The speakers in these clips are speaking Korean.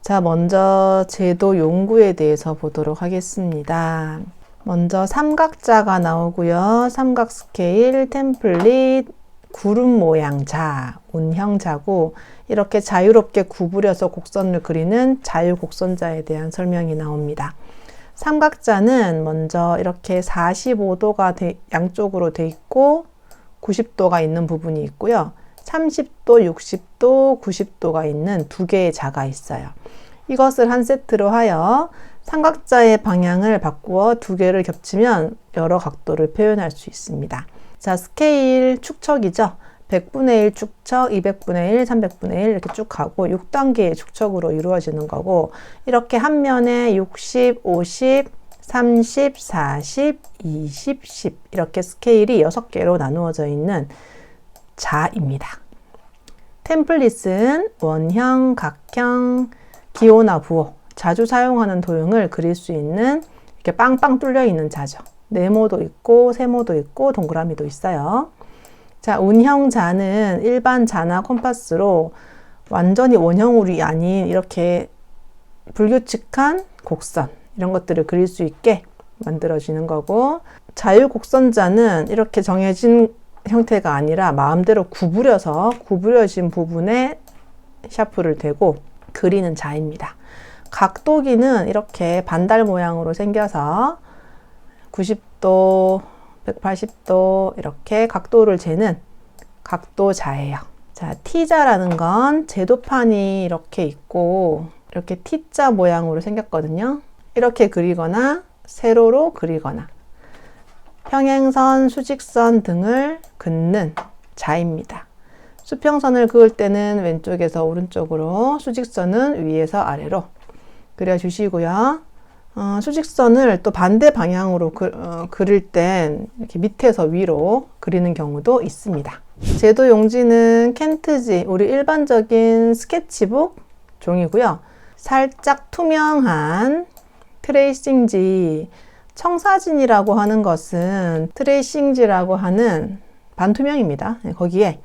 자, 먼저 제도 용구에 대해서 보도록 하겠습니다. 먼저 삼각자가 나오고요. 삼각 스케일, 템플릿, 구름 모양 자, 운형자고 이렇게 자유롭게 구부려서 곡선을 그리는 자유곡선자에 대한 설명이 나옵니다. 삼각자는 먼저 이렇게 45도가 양쪽으로 돼 있고 90도가 있는 부분이 있고요. 30도, 60도, 90도가 있는 두 개의 자가 있어요. 이것을 한 세트로 하여 삼각자의 방향을 바꾸어 두 개를 겹치면 여러 각도를 표현할 수 있습니다. 자, 스케일 축척이죠. 100분의 1 축척, 200분의 1, 300분의 1 이렇게 쭉 가고 6단계의 축척으로 이루어지는 거고 이렇게 한 면에 60, 50, 30, 40, 20, 10 이렇게 스케일이 6개로 나누어져 있는 자입니다. 템플릿은 원형, 각형, 기호나 부호, 자주 사용하는 도형을 그릴 수 있는 이렇게 빵빵 뚫려 있는 자죠. 네모도 있고 세모도 있고 동그라미도 있어요. 자, 운형자는 일반 자나 콤파스로 완전히 원형울이 아닌 이렇게 불규칙한 곡선 이런 것들을 그릴 수 있게 만들어지는 거고, 자유곡선자는 이렇게 정해진 형태가 아니라 마음대로 구부려진 부분에 샤프를 대고 그리는 자입니다. 각도기는 이렇게 반달 모양으로 생겨서 90도, 180도 이렇게 각도를 재는 각도자예요. 자, T자라는 건 제도판이 이렇게 있고 이렇게 T자 모양으로 생겼거든요. 이렇게 그리거나 세로로 그리거나 평행선, 수직선 등을 긋는 자입니다. 수평선을 그을 때는 왼쪽에서 오른쪽으로, 수직선은 위에서 아래로 그려주시고요. 수직선을 또 반대 방향으로 그릴 땐 이렇게 밑에서 위로 그리는 경우도 있습니다. 제도 용지는 켄트지, 우리 일반적인 스케치북 종이고요. 살짝 투명한 트레이싱지, 청사진이라고 하는 것은 트레이싱지라고 하는 반투명입니다. 거기에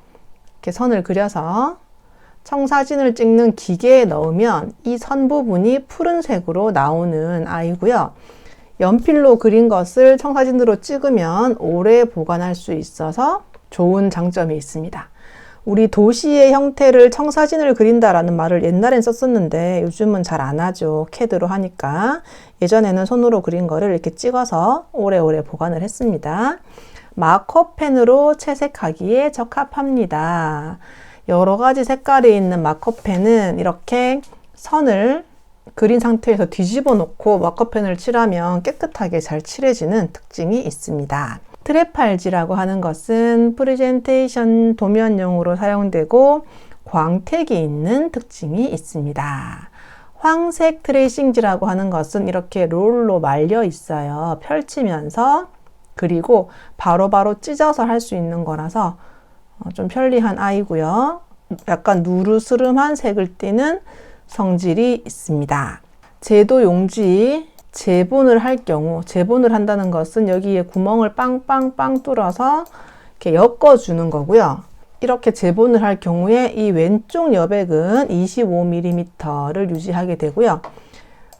이렇게 선을 그려서 청사진을 찍는 기계에 넣으면 이 선 부분이 푸른색으로 나오는 아이고요. 연필로 그린 것을 청사진으로 찍으면 오래 보관할 수 있어서 좋은 장점이 있습니다. 우리 도시의 형태를 청사진을 그린다라는 말을 옛날엔 썼었는데 요즘은 잘 안 하죠. 캐드로 하니까. 예전에는 손으로 그린 거를 이렇게 찍어서 오래오래 보관을 했습니다. 마커펜으로 채색하기에 적합합니다. 여러 가지 색깔이 있는 마커펜은 이렇게 선을 그린 상태에서 뒤집어 놓고 마커펜을 칠하면 깨끗하게 잘 칠해지는 특징이 있습니다. 트레팔지라고 하는 것은 프레젠테이션 도면용으로 사용되고 광택이 있는 특징이 있습니다. 황색 트레이싱지라고 하는 것은 이렇게 롤로 말려 있어요. 펼치면서 그리고 바로바로 찢어서 할 수 있는 거라서 좀 편리한 아이고요. 약간 누르스름한 색을 띠는 성질이 있습니다. 제도 용지 재본을 할 경우, 재본을 한다는 것은 여기에 구멍을 빵빵빵 뚫어서 이렇게 엮어주는 거고요. 이렇게 재본을 할 경우에 이 왼쪽 여백은 25mm를 유지하게 되고요.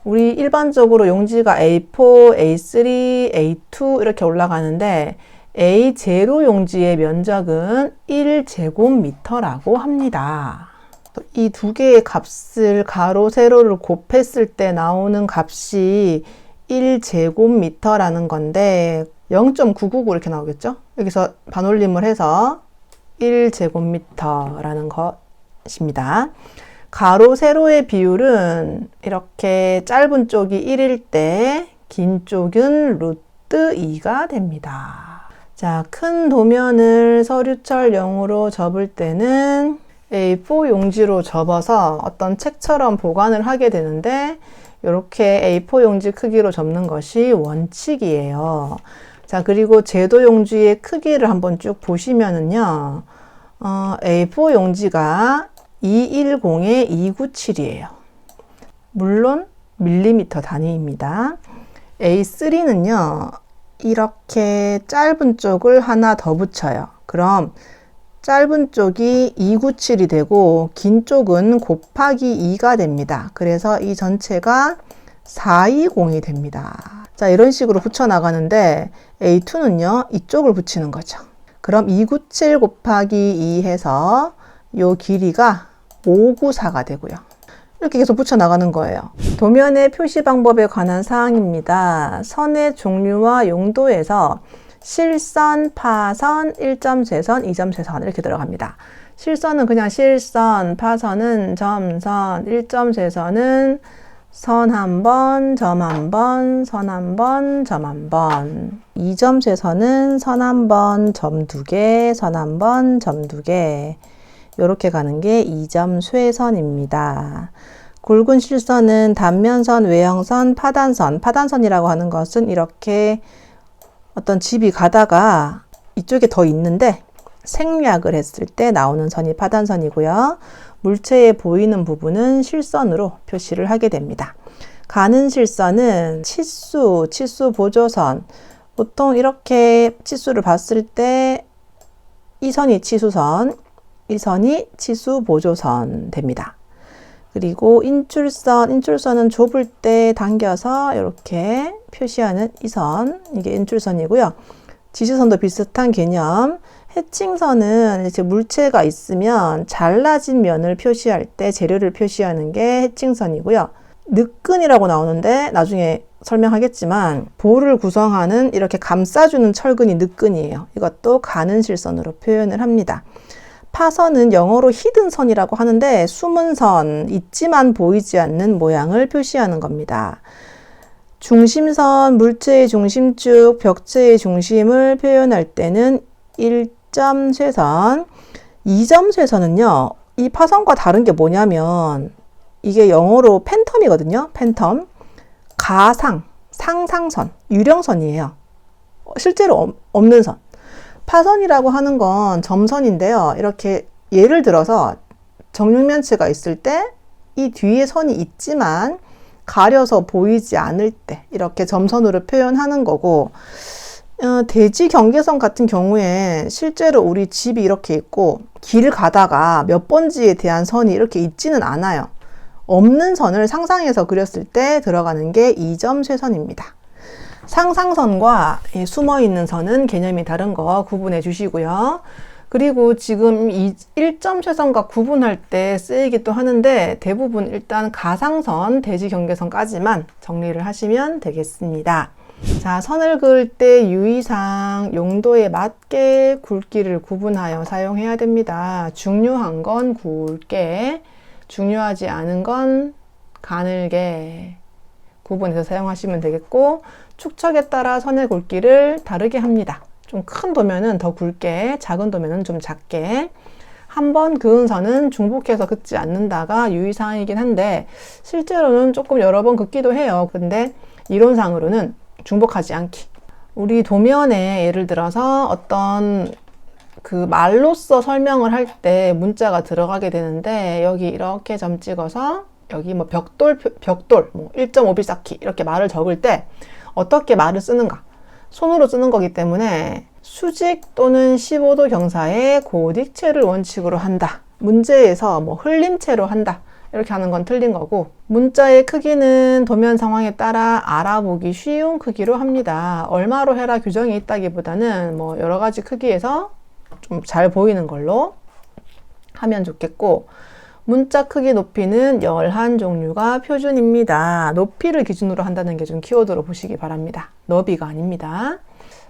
우리 일반적으로 용지가 A4, A3, A2 이렇게 올라가는데 A0 용지의 면적은 1제곱미터라고 합니다. 이 두 개의 값을 가로, 세로를 곱했을 때 나오는 값이 1제곱미터라는 건데 0.999 이렇게 나오겠죠? 여기서 반올림을 해서 1제곱미터라는 것입니다. 가로, 세로의 비율은 이렇게 짧은 쪽이 1일 때 긴 쪽은 루트 2가 됩니다. 자, 큰 도면을 서류철용으로 접을 때는 A4 용지로 접어서 어떤 책처럼 보관을 하게 되는데 이렇게 A4 용지 크기로 접는 것이 원칙이에요. 자, 그리고 제도 용지의 크기를 한번 쭉 보시면은요, A4 용지가 210에 297이에요. 물론 밀리미터 단위입니다. A3는요, 이렇게 짧은 쪽을 하나 더 붙여요. 그럼 짧은 쪽이 297이 되고 긴 쪽은 곱하기 2가 됩니다. 그래서 이 전체가 420이 됩니다. 자, 이런 식으로 붙여나가는데 A2는요, 이쪽을 붙이는 거죠. 그럼 297 곱하기 2 해서 요 길이가 594가 되고요. 이렇게 계속 붙여나가는 거예요. 도면의 표시 방법에 관한 사항입니다. 선의 종류와 용도에서 실선, 파선, 1점 쇄선, 2점 쇄선 이렇게 들어갑니다. 실선은 그냥 실선, 파선은 점선, 1점 쇄선은 선 한 번, 점 한 번, 선 한 번, 점 한 번. 2점 쇄선은 선 한 번, 점 두 개, 선 한 번, 점 두 개. 이렇게 가는 게 2점 쇄선입니다. 굵은 실선은 단면선, 외형선, 파단선. 파단선이라고 하는 것은 이렇게 어떤 집이 가다가 이쪽에 더 있는데 생략을 했을 때 나오는 선이 파단선이고요. 물체에 보이는 부분은 실선으로 표시를 하게 됩니다. 가는 실선은 치수, 치수 보조선. 보통 이렇게 치수를 봤을 때 이 선이 치수선, 이 선이 치수 보조선 됩니다. 그리고 인출선, 인출선은 좁을 때 당겨서 이렇게 표시하는 이 선, 이게 인출선이고요. 지지선도 비슷한 개념. 해칭선은 이제 물체가 있으면 잘라진 면을 표시할 때 재료를 표시하는 게 해칭선이고요. 늑근이라고 나오는데 나중에 설명하겠지만 볼을 구성하는 이렇게 감싸주는 철근이 늑근이에요. 이것도 가는 실선으로 표현을 합니다. 파선은 영어로 히든 선이라고 하는데 숨은 선, 있지만 보이지 않는 모양을 표시하는 겁니다. 중심선, 물체의 중심축, 벽체의 중심을 표현할 때는 1점 쇄선, 2점 쇄선은요, 이 파선과 다른 게 뭐냐면 이게 영어로 팬텀이거든요. 팬텀. 가상, 상상선, 유령선이에요. 실제로 없는 선. 파선이라고 하는 건 점선인데요. 이렇게 예를 들어서 정육면체가 있을 때 이 뒤에 선이 있지만 가려서 보이지 않을 때 이렇게 점선으로 표현하는 거고, 대지 경계선 같은 경우에 실제로 우리 집이 이렇게 있고 길 가다가 몇 번지에 대한 선이 이렇게 있지는 않아요. 없는 선을 상상해서 그렸을 때 들어가는 게 2점 쇄선입니다. 상상선과 숨어있는 선은 개념이 다른 거 구분해 주시고요. 그리고 지금 이 1점 쇄선과 구분할 때 쓰이기도 하는데 대부분 일단 가상선, 대지경계선까지만 정리를 하시면 되겠습니다. 자, 선을 그을 때 유의사항, 용도에 맞게 굵기를 구분하여 사용해야 됩니다. 중요한 건 굵게, 중요하지 않은 건 가늘게 구분해서 사용하시면 되겠고, 축척에 따라 선의 굵기를 다르게 합니다. 좀 큰 도면은 더 굵게, 작은 도면은 좀 작게. 한 번 그은 선은 중복해서 긋지 않는다가 유의사항이긴 한데 실제로는 조금 여러 번 긋기도 해요. 근데 이론상으로는 중복하지 않기. 우리 도면에 예를 들어서 어떤 그 말로써 설명을 할 때 문자가 들어가게 되는데 여기 이렇게 점 찍어서 여기 뭐 벽돌 뭐 1.5 빌쌓기 이렇게 말을 적을 때 어떻게 말을 쓰는가? 손으로 쓰는 거기 때문에 수직 또는 15도 경사의 고딕체를 원칙으로 한다. 문제에서 뭐 흘림체로 한다. 이렇게 하는 건 틀린 거고, 문자의 크기는 도면 상황에 따라 알아보기 쉬운 크기로 합니다. 얼마로 해라 규정이 있다기보다는 뭐 여러 가지 크기에서 좀 잘 보이는 걸로 하면 좋겠고, 문자 크기 높이는 11종류가 표준입니다. 높이를 기준으로 한다는 게 좀 키워드로 보시기 바랍니다. 너비가 아닙니다.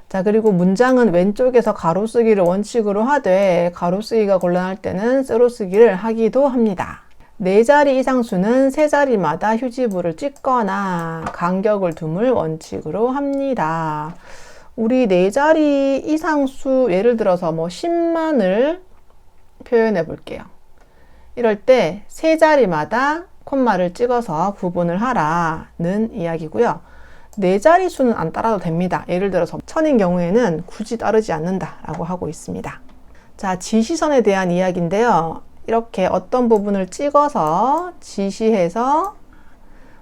자, 그리고 문장은 왼쪽에서 가로쓰기를 원칙으로 하되 가로쓰기가 곤란할 때는 세로쓰기를 하기도 합니다. 4자리 이상 수는 3자리마다 휴지부를 찍거나 간격을 둠을 원칙으로 합니다. 우리 4자리 이상 수, 예를 들어서 뭐 10만을 표현해 볼게요. 이럴 때 3자리마다 콤마를 찍어서 구분을 하라는 이야기고요. 4자리 수는 안 따라도 됩니다. 예를 들어서 1000인 경우에는 굳이 따르지 않는다라고 하고 있습니다. 자, 지시선에 대한 이야기인데요. 이렇게 어떤 부분을 찍어서 지시해서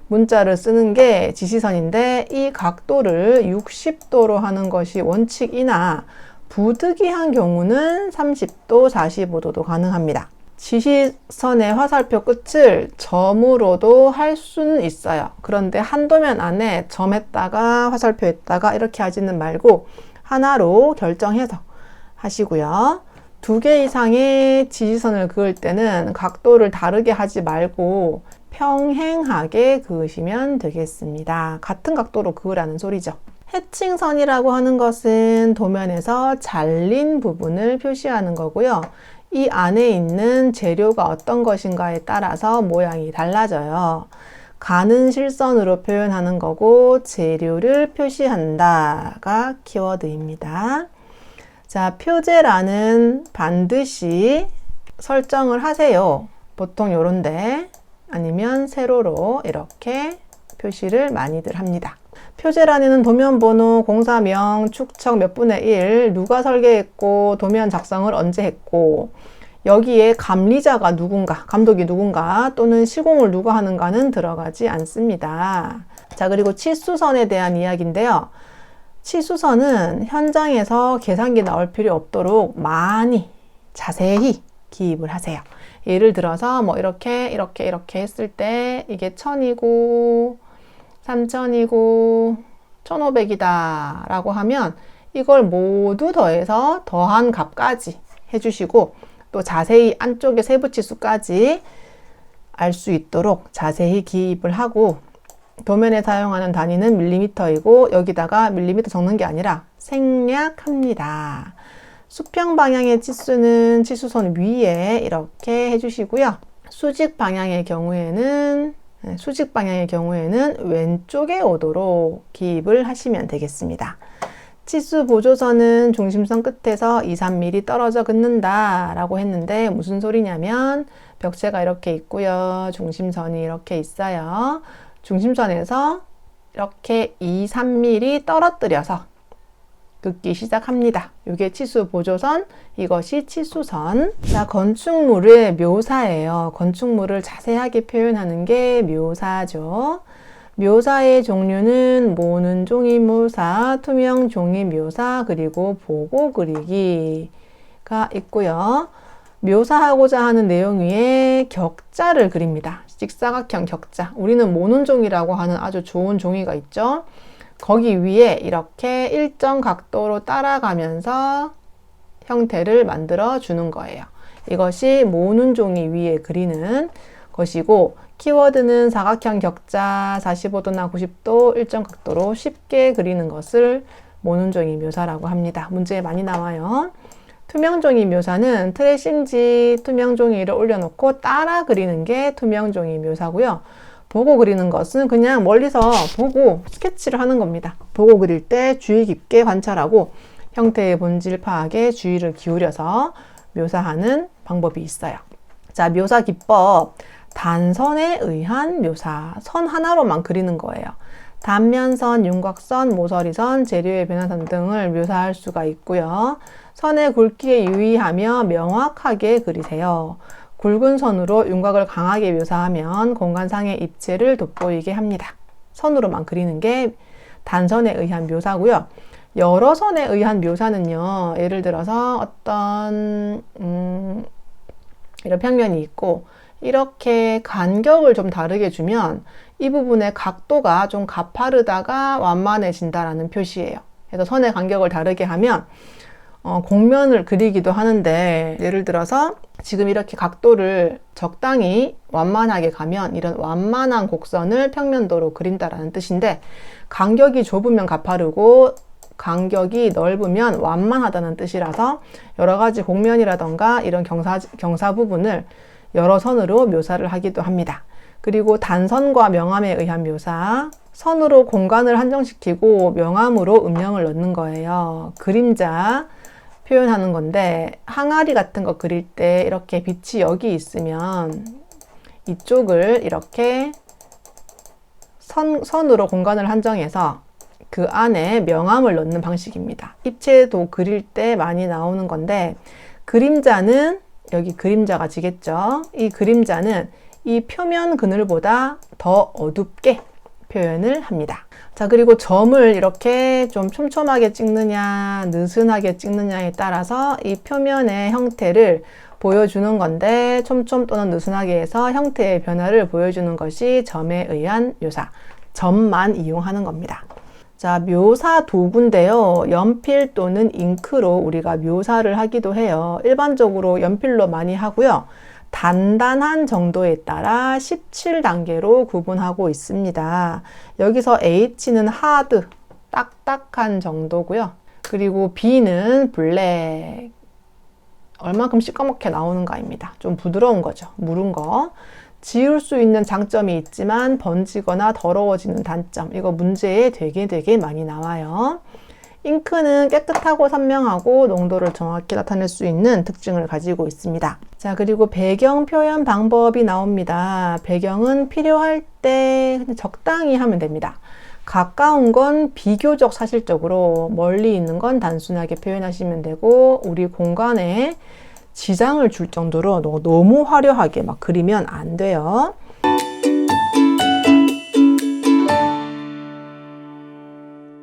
문자를 쓰는 게 지시선인데 이 각도를 60도로 하는 것이 원칙이나 부득이한 경우는 30도, 45도도 가능합니다. 지시선의 화살표 끝을 점으로도 할 수는 있어요. 그런데 한 도면 안에 점했다가 화살표했다가 이렇게 하지는 말고 하나로 결정해서 하시고요. 2개 이상의 지시선을 그을 때는 각도를 다르게 하지 말고 평행하게 그으시면 되겠습니다. 같은 각도로 그으라는 소리죠. 해칭선이라고 하는 것은 도면에서 잘린 부분을 표시하는 거고요. 이 안에 있는 재료가 어떤 것인가에 따라서 모양이 달라져요. 가는 실선으로 표현하는 거고 재료를 표시한다가 키워드입니다. 자, 표제란은 반드시 설정을 하세요. 보통 요런데 아니면 세로로 이렇게 표시를 많이들 합니다. 표제란에는 도면 번호, 공사명, 축척 몇 분의 1, 누가 설계했고, 도면 작성을 언제 했고, 여기에 감리자가 누군가, 감독이 누군가, 또는 시공을 누가 하는가는 들어가지 않습니다. 자, 그리고 치수선에 대한 이야기인데요. 치수선은 현장에서 계산기 나올 필요 없도록 많이 자세히 기입을 하세요. 예를 들어서 뭐 이렇게 했을 때 이게 1000이고 3000이고 1500이다 라고 하면 이걸 모두 더해서 더한 값까지 해주시고 또 자세히 안쪽에 세부치수까지 알 수 있도록 자세히 기입을 하고 도면에 사용하는 단위는 밀리미터이고 여기다가 밀리미터 적는 게 아니라 생략합니다. 수평 방향의 치수는 치수선 위에 이렇게 해주시고요. 수직 방향의 경우에는 왼쪽에 오도록 기입을 하시면 되겠습니다. 치수 보조선은 중심선 끝에서 2, 3mm 떨어져 긋는다 라고 했는데 무슨 소리냐면 벽체가 이렇게 있고요. 중심선이 이렇게 있어요. 중심선에서 이렇게 2, 3mm 떨어뜨려서 긋기 시작합니다. 이게 치수 보조선, 이것이 치수선. 자, 건축물의 묘사예요. 건축물을 자세하게 표현하는 게 묘사죠. 묘사의 종류는 모는 종이 묘사, 투명 종이 묘사, 그리고 보고 그리기가 있고요. 묘사하고자 하는 내용 위에 격자를 그립니다. 직사각형 격자. 우리는 모는 종이라고 하는 아주 좋은 종이가 있죠. 거기 위에 이렇게 일정 각도로 따라가면서 형태를 만들어 주는 거예요. 이것이 모는 종이 위에 그리는 것이고 키워드는 사각형 격자 45도나 90도 일정 각도로 쉽게 그리는 것을 모는 종이 묘사라고 합니다. 문제에 많이 나와요. 투명 종이 묘사는 트레싱지 투명 종이를 올려놓고 따라 그리는 게 투명 종이 묘사고요. 보고 그리는 것은 그냥 멀리서 보고 스케치를 하는 겁니다. 보고 그릴 때 주의 깊게 관찰하고 형태의 본질 파악에 주의를 기울여서 묘사하는 방법이 있어요. 자, 묘사 기법. 단선에 의한 묘사. 선 하나로만 그리는 거예요. 단면선, 윤곽선, 모서리선, 재료의 변화선 등을 묘사할 수가 있고요. 선의 굵기에 유의하며 명확하게 그리세요. 굵은 선으로 윤곽을 강하게 묘사하면 공간상의 입체를 돋보이게 합니다. 선으로만 그리는 게 단선에 의한 묘사고요. 여러 선에 의한 묘사는요. 예를 들어서 어떤 이런 평면이 있고 이렇게 간격을 좀 다르게 주면 이 부분의 각도가 좀 가파르다가 완만해진다라는 표시예요. 그래서 선의 간격을 다르게 하면 곡면을 그리기도 하는데 예를 들어서 지금 이렇게 각도를 적당히 완만하게 가면 이런 완만한 곡선을 평면도로 그린다라는 뜻인데 간격이 좁으면 가파르고 간격이 넓으면 완만하다는 뜻이라서 여러 가지 곡면이라던가 이런 경사 부분을 여러 선으로 묘사를 하기도 합니다. 그리고 단선과 명암에 의한 묘사, 선으로 공간을 한정시키고 명암으로 음영을 넣는 거예요. 그림자 표현하는 건데 항아리 같은 거 그릴 때 이렇게 빛이 여기 있으면 이쪽을 이렇게 선으로 공간을 한정해서 그 안에 명암을 넣는 방식입니다. 입체도 그릴 때 많이 나오는 건데 그림자는 여기 그림자가 지겠죠. 이 그림자는 이 표면 그늘보다 더 어둡게 표현을 합니다. 자, 그리고 점을 이렇게 좀 촘촘하게 찍느냐, 느슨하게 찍느냐에 따라서 이 표면의 형태를 보여주는 건데, 촘촘 또는 느슨하게 해서 형태의 변화를 보여주는 것이 점에 의한 묘사, 점만 이용하는 겁니다. 자, 묘사 도구인데요. 연필 또는 잉크로 우리가 묘사를 하기도 해요. 일반적으로 연필로 많이 하고요. 단단한 정도에 따라 17단계로 구분하고 있습니다. 여기서 H는 하드, 딱딱한 정도고요. 그리고 B는 블랙, 얼만큼 시꺼멓게 나오는가입니다. 좀 부드러운 거죠. 무른 거. 지울 수 있는 장점이 있지만 번지거나 더러워지는 단점. 이거 문제에 되게 많이 나와요. 잉크는 깨끗하고 선명하고 농도를 정확히 나타낼 수 있는 특징을 가지고 있습니다. 자, 그리고 배경 표현 방법이 나옵니다. 배경은 필요할 때 그냥 적당히 하면 됩니다. 가까운 건 비교적 사실적으로, 멀리 있는 건 단순하게 표현하시면 되고, 우리 공간에 지장을 줄 정도로 너무 화려하게 막 그리면 안 돼요.